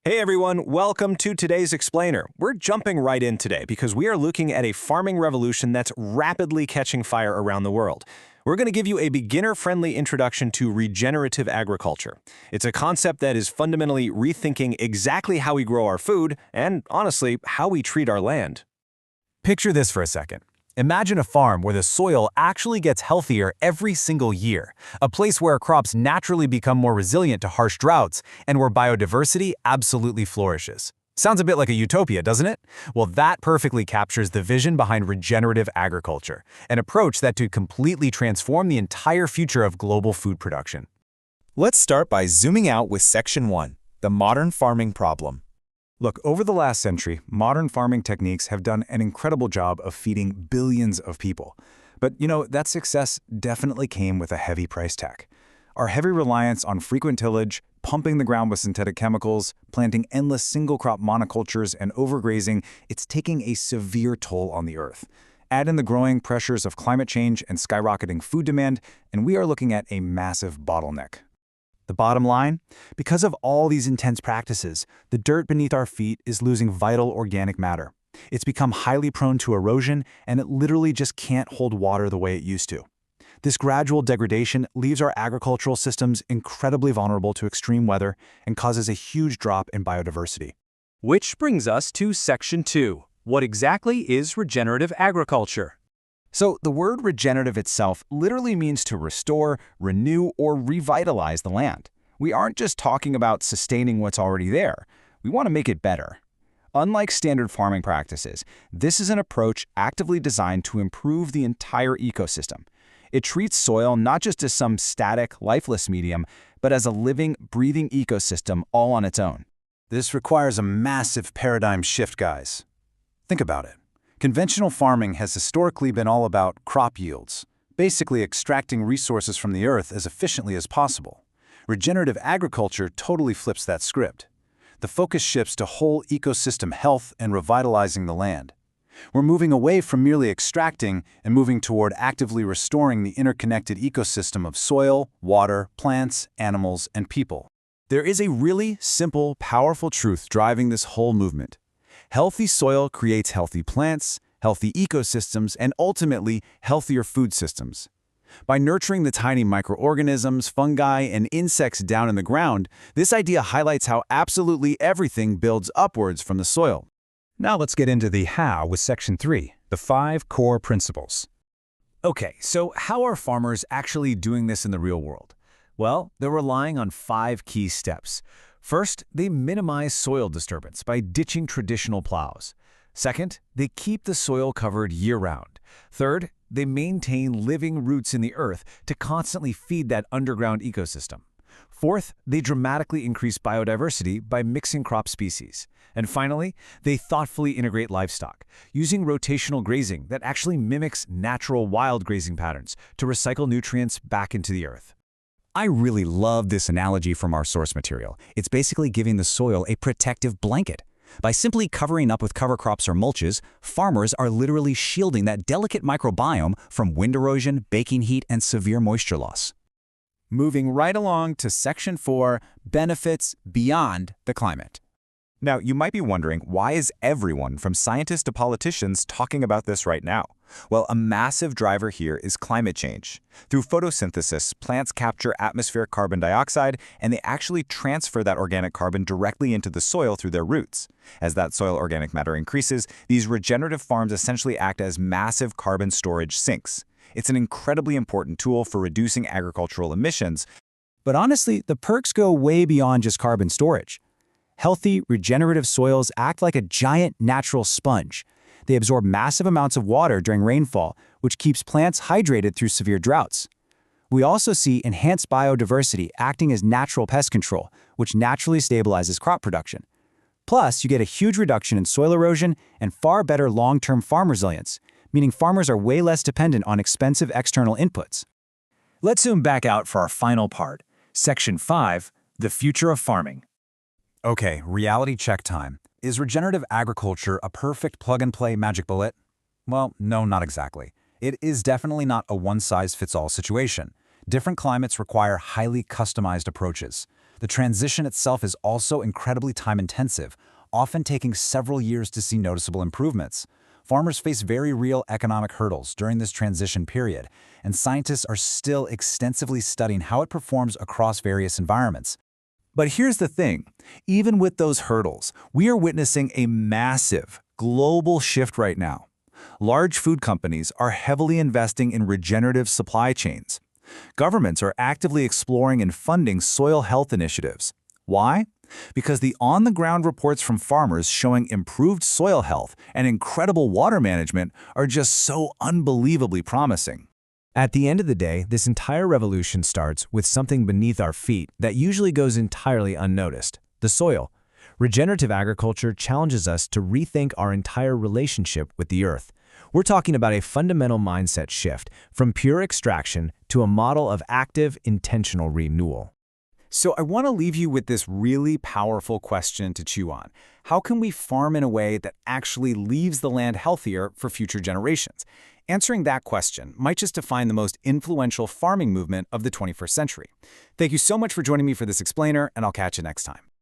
Hey everyone, welcome to today's Explainer. We're jumping right in today because we are looking at a farming revolution that's rapidly catching fire around the world. We're going to give you a beginner-friendly introduction to regenerative agriculture. It's a concept that is fundamentally rethinking exactly how we grow our food and, honestly, how we treat our land. Picture this for a second. Imagine a farm where the soil actually gets healthier every single year, a place where crops naturally become more resilient to harsh droughts, and where biodiversity absolutely flourishes. Sounds a bit like a utopia, doesn't it? Well, that perfectly captures the vision behind regenerative agriculture, an approach that could completely transform the entire future of global food production. Let's start by zooming out with Section 1, the modern farming problem. Look, over the last century, modern farming techniques have done an incredible job of feeding billions of people. But, that success definitely came with a heavy price tag. Our heavy reliance on frequent tillage, pumping the ground with synthetic chemicals, planting endless single-crop monocultures, and overgrazing, it's taking a severe toll on the earth. Add in the growing pressures of climate change and skyrocketing food demand, and we are looking at a massive bottleneck. The bottom line? Because of all these intense practices, the dirt beneath our feet is losing vital organic matter. It's become highly prone to erosion, and it literally just can't hold water the way it used to. This gradual degradation leaves our agricultural systems incredibly vulnerable to extreme weather and causes a huge drop in biodiversity. Which brings us to Section 2. What exactly is regenerative agriculture? So the word regenerative itself literally means to restore, renew, or revitalize the land. We aren't just talking about sustaining what's already there. We want to make it better. Unlike standard farming practices, this is an approach actively designed to improve the entire ecosystem. It treats soil not just as some static, lifeless medium, but as a living, breathing ecosystem all on its own. This requires a massive paradigm shift, guys. Think about it. Conventional farming has historically been all about crop yields, basically extracting resources from the earth as efficiently as possible. Regenerative agriculture totally flips that script. The focus shifts to whole ecosystem health and revitalizing the land. We're moving away from merely extracting and moving toward actively restoring the interconnected ecosystem of soil, water, plants, animals, and people. There is a really simple, powerful truth driving this whole movement. Healthy soil creates healthy plants, healthy ecosystems, and ultimately, healthier food systems. By nurturing the tiny microorganisms, fungi, and insects down in the ground, this idea highlights how absolutely everything builds upwards from the soil. Now let's get into the how with Section 3, the 5 core principles. Okay, so how are farmers actually doing this in the real world? Well, they're relying on 5 key steps. First, they minimize soil disturbance by ditching traditional plows. Second, they keep the soil covered year-round. Third, they maintain living roots in the earth to constantly feed that underground ecosystem. Fourth, they dramatically increase biodiversity by mixing crop species. And finally, they thoughtfully integrate livestock, using rotational grazing that actually mimics natural wild grazing patterns to recycle nutrients back into the earth. I really love this analogy from our source material. It's basically giving the soil a protective blanket. By simply covering up with cover crops or mulches, farmers are literally shielding that delicate microbiome from wind erosion, baking heat, and severe moisture loss. Moving right along to Section 4, benefits beyond the climate. Now, you might be wondering, why is everyone from scientists to politicians talking about this right now? Well, a massive driver here is climate change. Through photosynthesis, plants capture atmospheric carbon dioxide, and they actually transfer that organic carbon directly into the soil through their roots. As that soil organic matter increases, these regenerative farms essentially act as massive carbon storage sinks. It's an incredibly important tool for reducing agricultural emissions. But honestly, the perks go way beyond just carbon storage. Healthy, regenerative soils act like a giant natural sponge. They absorb massive amounts of water during rainfall, which keeps plants hydrated through severe droughts. We also see enhanced biodiversity acting as natural pest control, which naturally stabilizes crop production. Plus, you get a huge reduction in soil erosion and far better long-term farm resilience, meaning farmers are way less dependent on expensive external inputs. Let's zoom back out for our final part, Section 5, the future of farming. Okay, reality check time. Is regenerative agriculture a perfect plug-and-play magic bullet? Well, no, not exactly. It is definitely not a one-size-fits-all situation. Different climates require highly customized approaches. The transition itself is also incredibly time-intensive, often taking several years to see noticeable improvements. Farmers face very real economic hurdles during this transition period, and scientists are still extensively studying how it performs across various environments. But here's the thing, even with those hurdles, we are witnessing a massive, global shift right now. Large food companies are heavily investing in regenerative supply chains. Governments are actively exploring and funding soil health initiatives. Why? Because the on-the-ground reports from farmers showing improved soil health and incredible water management are just so unbelievably promising. At the end of the day, this entire revolution starts with something beneath our feet that usually goes entirely unnoticed: the soil. Regenerative agriculture challenges us to rethink our entire relationship with the earth. We're talking about a fundamental mindset shift from pure extraction to a model of active, intentional renewal. So I want to leave you with this really powerful question to chew on. How can we farm in a way that actually leaves the land healthier for future generations? Answering that question might just define the most influential farming movement of the 21st century. Thank you so much for joining me for this explainer, and I'll catch you next time.